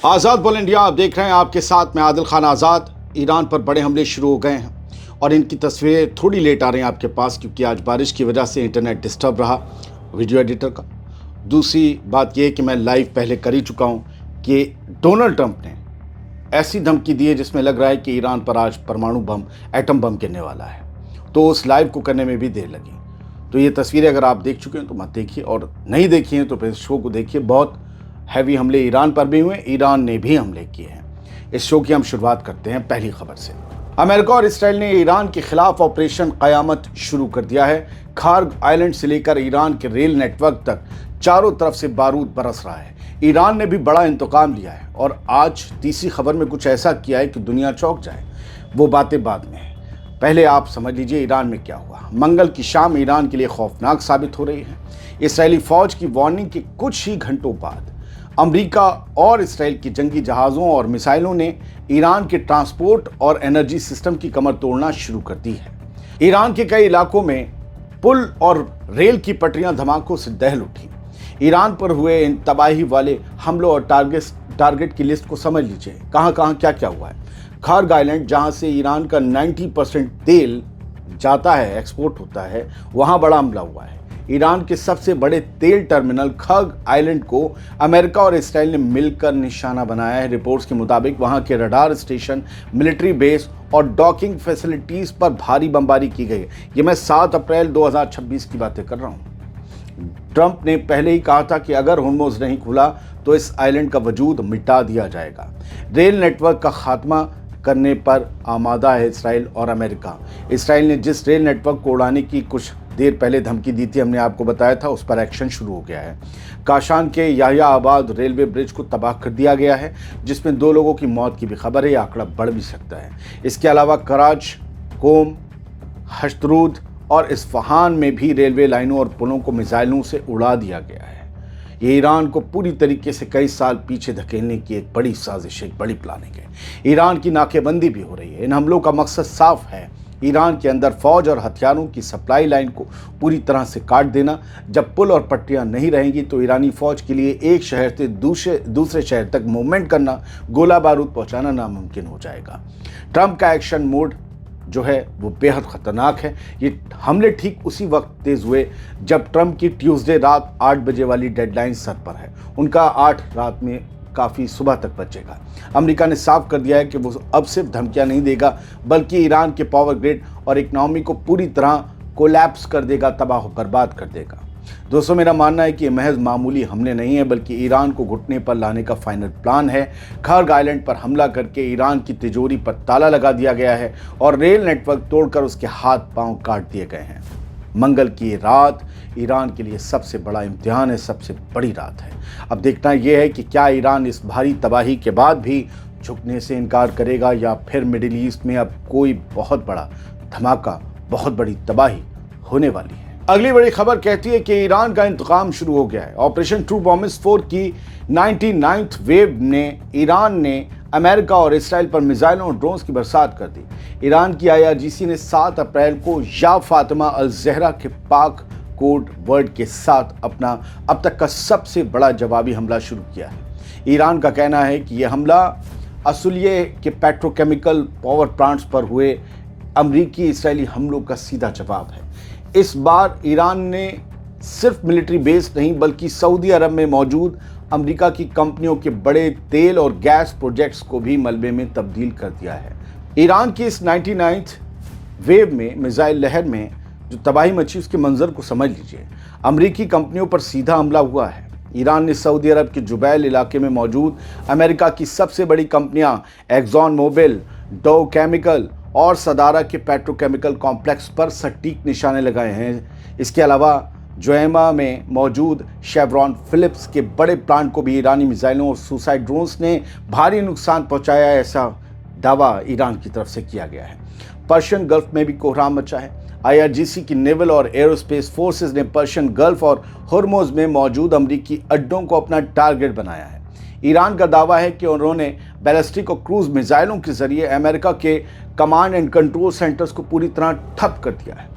आज़ाद बोल इंडिया आप देख रहे हैं, आपके साथ में आदिल खान आज़ाद। ईरान पर बड़े हमले शुरू हो गए हैं और इनकी तस्वीरें थोड़ी लेट आ रही हैं आपके पास, क्योंकि आज बारिश की वजह से इंटरनेट डिस्टर्ब रहा वीडियो एडिटर का। दूसरी बात यह कि मैं लाइव पहले कर ही चुका हूं कि डोनाल्ड ट्रंप ने ऐसी धमकी दी है जिसमें लग रहा है कि ईरान पर आज परमाणु बम, एटम बम गिरने वाला है। तो उस लाइव को करने में भी देर लगी। तो ये तस्वीरें अगर आप देख चुके हैं तो मत देखिए, और नहीं देखी हैं तो फिर शो को देखिए। बहुत हैवी हमले ईरान पर भी हुए, ईरान ने भी हमले किए हैं। इस शो की हम शुरुआत करते हैं पहली खबर से। अमेरिका और इसराइल ने ईरान के खिलाफ ऑपरेशन क़यामत शुरू कर दिया है। खार्ग आइलैंड से लेकर ईरान के रेल नेटवर्क तक चारों तरफ से बारूद बरस रहा है। ईरान ने भी बड़ा इंतकाम लिया है और आज तीसरी खबर में कुछ ऐसा किया है कि दुनिया चौंक जाए। वो बातें बाद में है, पहले आप समझ लीजिए ईरान में क्या हुआ। मंगल की शाम ईरान के लिए खौफनाक साबित हो रही है। इसराइली फौज की वार्निंग के कुछ ही घंटों बाद अमेरिका और इसराइल की जंगी जहाज़ों और मिसाइलों ने ईरान के ट्रांसपोर्ट और एनर्जी सिस्टम की कमर तोड़ना शुरू कर दी है। ईरान के कई इलाकों में पुल और रेल की पटरियां धमाकों से दहल उठी। ईरान पर हुए इन तबाही वाले हमलों और टारगेट की लिस्ट को समझ लीजिए, कहां कहां क्या क्या हुआ है। खार्ग आइलैंड, जहां से ईरान का 90% तेल जाता है, एक्सपोर्ट होता है, वहां बड़ा हमला हुआ है। ईरान के सबसे बड़े तेल टर्मिनल खार्ग आइलैंड को अमेरिका और इसराइल ने मिलकर निशाना बनाया है। रिपोर्ट्स के मुताबिक वहां के रडार स्टेशन, मिलिट्री बेस और डॉकिंग फैसिलिटीज पर भारी बमबारी की गई है। ये मैं 7 अप्रैल 2026 की बातें कर रहा हूं। ट्रंप ने पहले ही कहा था कि अगर होर्मुज़ नहीं खुला तो इस आइलैंड का वजूद मिटा दिया जाएगा। रेल नेटवर्क का खात्मा करने पर आमादा है इसराइल और अमेरिका। इसराइल ने जिस रेल नेटवर्क को उड़ाने की कुछ देर पहले धमकी दी थी, हमने आपको बताया था, उस पर एक्शन शुरू हो गया है। काशान के याहिया आबाद रेलवे ब्रिज को तबाह कर दिया गया है, जिसमें 2 लोगों की मौत की भी खबर है। आंकड़ा बढ़ भी सकता है। इसके अलावा कराच, कोम, हशतरूद और इस्फहान में भी रेलवे लाइनों और पुलों को मिसाइलों से उड़ा दिया गया है। ये ईरान को पूरी तरीके से कई साल पीछे धकेलने की एक बड़ी साजिश, एक बड़ी प्लानिंग है। ईरान की नाकेबंदी भी हो रही है। इन हमलों का मकसद साफ है, ईरान के अंदर फौज और हथियारों की सप्लाई लाइन को पूरी तरह से काट देना। जब पुल और पट्टियां नहीं रहेंगी तो ईरानी फौज के लिए एक शहर से दूसरे शहर तक मूवमेंट करना, गोला बारूद पहुंचाना नामुमकिन हो जाएगा। ट्रंप का एक्शन मोड जो है वो बेहद खतरनाक है। ये हमले ठीक उसी वक्त तेज हुए जब ट्रंप की ट्यूसडे रात 8 बजे वाली डेडलाइन सर पर है। उनका 8 रात में काफ़ी सुबह तक बचेगा। अमेरिका ने साफ कर दिया है कि वो अब सिर्फ धमकियां नहीं देगा, बल्कि ईरान के पावर ग्रिड और इकनॉमी को पूरी तरह कोलैप्स कर देगा, तबाह बर्बाद कर देगा। दोस्तों, मेरा मानना है कि ये महज मामूली हमले नहीं है, बल्कि ईरान को घुटने पर लाने का फाइनल प्लान है। खार्ग आइलैंड पर हमला करके ईरान की तिजोरी पर ताला लगा दिया गया है और रेल नेटवर्क तोड़कर उसके हाथ पांव काट दिए गए हैं। मंगल की ये रात ईरान के लिए सबसे बड़ा इम्तिहान है, सबसे बड़ी रात है। अब देखना यह है कि क्या ईरान इस भारी तबाही के बाद भी झुकने से इनकार करेगा, या फिर मिडिल ईस्ट में अब कोई बहुत बड़ा धमाका, बहुत बड़ी तबाही होने वाली है। अगली बड़ी खबर कहती है कि ईरान का इंतकाम शुरू हो गया है। ऑपरेशन ट्रू प्रॉमिस 4 की 99th वेव ने ईरान ने अमेरिका और इसराइल पर मिसाइलों और ड्रोन्स की बरसात कर दी। ईरान की IRGC ने 7 अप्रैल को या फातिमा अल ज़हरा के पाक कोड वर्ड के साथ अपना अब तक का सबसे बड़ा जवाबी हमला शुरू किया है। ईरान का कहना है कि यह हमला असुलिये के पेट्रोकेमिकल पावर प्लांट्स पर हुए अमरीकी इसराइली हमलों का सीधा जवाब है। इस बार ईरान ने सिर्फ मिलिट्री बेस नहीं, बल्कि सऊदी अरब में मौजूद अमेरिका की कंपनियों के बड़े तेल और गैस प्रोजेक्ट्स को भी मलबे में तब्दील कर दिया है। ईरान की इस 99th वेव में मिसाइल लहर में जो तबाही मची, उसके मंजर को समझ लीजिए। अमेरिकी कंपनियों पर सीधा हमला हुआ है। ईरान ने सऊदी अरब के जुबैल इलाके में मौजूद अमेरिका की सबसे बड़ी कंपनियां एक्सॉन मोबिल, डो केमिकल और सदारा के पेट्रोकेमिकल कॉम्प्लेक्स पर सटीक निशाने लगाए हैं। इसके अलावा जोएमा में मौजूद शेवरॉन फिलिप्स के बड़े प्लांट को भी ईरानी मिसाइलों और सुसाइड ड्रोन्स ने भारी नुकसान पहुंचाया है, ऐसा दावा ईरान की तरफ से किया गया है। पर्शियन गल्फ में भी कोहराम मचा है। IRGC की नेवल और एरोस्पेस फोर्सेस ने पर्शियन गल्फ और होर्मुज़ में मौजूद अमरीकी अड्डों को अपना टारगेट बनाया है। ईरान का दावा है कि उन्होंने बैलिस्टिक और क्रूज मिसाइलों के जरिए अमेरिका के कमांड एंड कंट्रोल सेंटर्स को पूरी तरह ठप कर दिया है।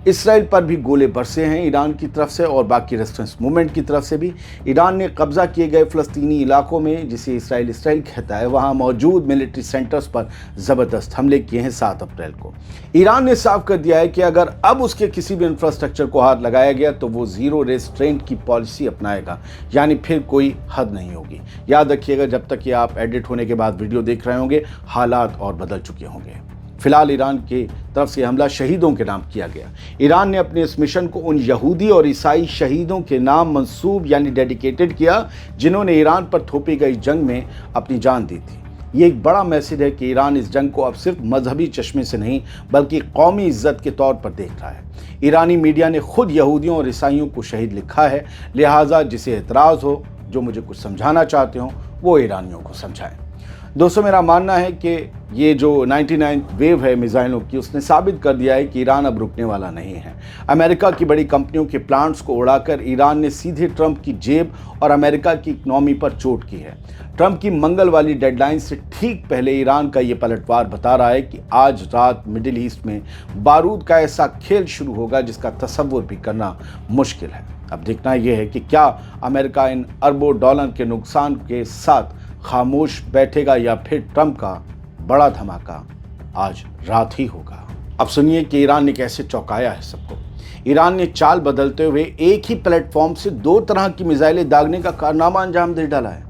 इसराइल पर भी गोले बरसे हैं ईरान की तरफ से और बाकी रेजिस्टेंस मूवमेंट की तरफ से भी। ईरान ने कब्जा किए गए फ़लस्तीनी इलाकों में, जिसे इसराइल कहता है, वहां मौजूद मिलिट्री सेंटर्स पर ज़बरदस्त हमले किए हैं 7 अप्रैल को। ईरान ने साफ कर दिया है कि अगर अब उसके किसी भी इंफ्रास्ट्रक्चर को हाथ लगाया गया तो वो ज़ीरो रेस्ट्रेंट की पॉलिसी अपनाएगा, यानी फिर कोई हद नहीं होगी। याद रखिएगा, जब तक ये आप एडिट होने के बाद वीडियो देख रहे होंगे, हालात और बदल चुके होंगे। फिलहाल ईरान की तरफ से हमला शहीदों के नाम किया गया। ईरान ने अपने इस मिशन को उन यहूदी और ईसाई शहीदों के नाम मंसूब यानी डेडिकेटेड किया जिन्होंने ईरान पर थोपी गई जंग में अपनी जान दी थी। ये एक बड़ा मैसेज है कि ईरान इस जंग को अब सिर्फ मजहबी चश्मे से नहीं बल्कि कौमी इज्जत के तौर पर देख रहा है। ईरानी मीडिया ने खुद यहूदियों और ईसाइयों को शहीद लिखा है, लिहाजा जिसे एतराज़ हो, जो मुझे कुछ समझाना चाहते हो, वो ईरानियों को समझाएं। दोस्तों, मेरा मानना है कि ये जो 99 वेव है मिसाइलों की, उसने साबित कर दिया है कि ईरान अब रुकने वाला नहीं है। अमेरिका की बड़ी कंपनियों के प्लांट्स को उड़ाकर ईरान ने सीधे ट्रंप की जेब और अमेरिका की इकनॉमी पर चोट की है। ट्रंप की मंगल वाली डेडलाइन से ठीक पहले ईरान का ये पलटवार बता रहा है कि आज रात मिडिल ईस्ट में बारूद का ऐसा खेल शुरू होगा जिसका तसव्वुर भी करना मुश्किल है। अब देखना यह है कि क्या अमेरिका इन अरबों डॉलर के नुकसान के साथ खामोश बैठेगा या फिर ट्रंप का बड़ा धमाका आज रात ही होगा। अब सुनिए कि ईरान ने कैसे चौंकाया है सबको। ईरान ने चाल बदलते हुए एक ही प्लेटफॉर्म से 2 तरह की मिसाइलें दागने का कारनामा अंजाम दे डाला है।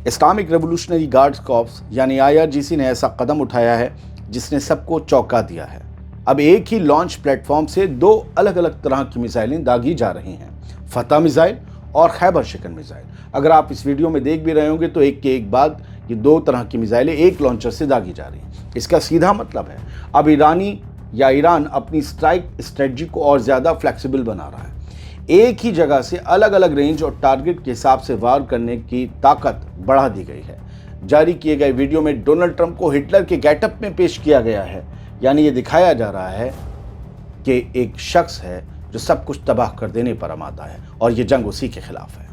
इस्लामिक रेवोल्यूशनरी गार्ड्स कॉर्प्स यानी IRGC ने ऐसा कदम उठाया है जिसने सबको चौंका दिया है। अब एक ही लॉन्च प्लेटफॉर्म से 2 अलग अलग तरह की मिसाइलें दागी जा रही हैं, फतह मिसाइल और खैबर शिकन मिसाइल। अगर आप इस वीडियो में देख भी रहे होंगे तो एक के एक बाद ये 2 तरह की मिसाइलें एक लॉन्चर से दागी जा रही हैं। इसका सीधा मतलब है अब ईरान अपनी स्ट्राइक स्ट्रेटजी को और ज़्यादा फ्लेक्सिबल बना रहा है। एक ही जगह से अलग अलग रेंज और टारगेट के हिसाब से वार करने की ताकत बढ़ा दी गई है। जारी किए गए वीडियो में डोनाल्ड ट्रंप को हिटलर के गेटअप में पेश किया गया है, यानी ये दिखाया जा रहा है कि एक शख्स है जो सब कुछ तबाह कर देने पर आमादा है और ये जंग उसी के खिलाफ है।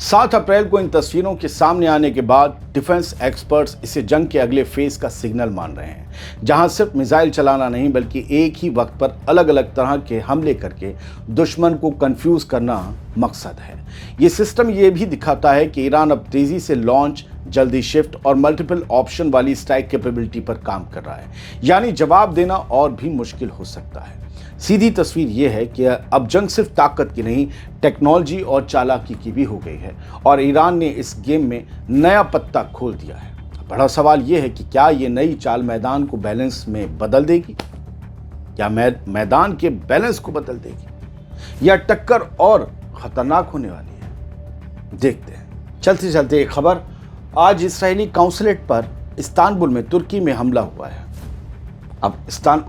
7 अप्रैल को इन तस्वीरों के सामने आने के बाद डिफेंस एक्सपर्ट्स इसे जंग के अगले फेज का सिग्नल मान रहे हैं, जहां सिर्फ मिसाइल चलाना नहीं बल्कि एक ही वक्त पर अलग अलग तरह के हमले करके दुश्मन को कंफ्यूज करना मकसद है। ये सिस्टम ये भी दिखाता है कि ईरान अब तेजी से लॉन्च, जल्दी शिफ्ट और मल्टीपल ऑप्शन वाली स्ट्राइक कैपेबिलिटी पर काम कर रहा है, यानी जवाब देना और भी मुश्किल हो सकता है। सीधी तस्वीर यह है कि अब जंग सिर्फ ताकत की नहीं, टेक्नोलॉजी और चालाकी की भी हो गई है और ईरान ने इस गेम में नया पत्ता खोल दिया है। बड़ा सवाल यह है कि क्या ये नई चाल मैदान को बैलेंस में बदल देगी, या मैदान के बैलेंस को बदल देगी, या टक्कर और खतरनाक होने वाली है। देखते हैं। चलते चलते एक खबर, आज इस्राएली काउंसलेट पर इस्तांबुल में तुर्की में हमला हुआ है। अब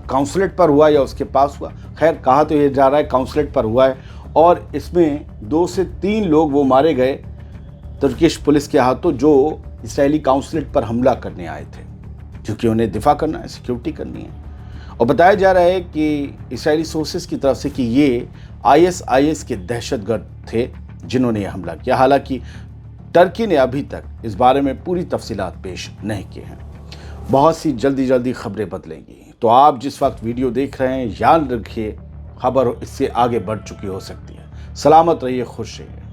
काउंसलेट पर हुआ या उसके पास हुआ, खैर कहा तो ये जा रहा है काउंसलेट पर हुआ है और इसमें 2 से 3 लोग वो मारे गए तुर्किश पुलिस के हाथों जो इस्राएली काउंसलेट पर हमला करने आए थे, क्योंकि उन्हें दिफा करना है, सिक्योरिटी करनी है। और बताया जा रहा है कि इस्राएली सोर्सेस की तरफ से कि ये ISIS के दहशतगर्द थे जिन्होंने ये हमला किया। हालांकि टर्की ने अभी तक इस बारे में पूरी तफसीलात पेश नहीं की हैं। बहुत सी जल्दी खबरें बदलेंगी, तो आप जिस वक्त वीडियो देख रहे हैं याद रखिए खबर इससे आगे बढ़ चुकी हो सकती है। सलामत रहिए, खुश रहिए।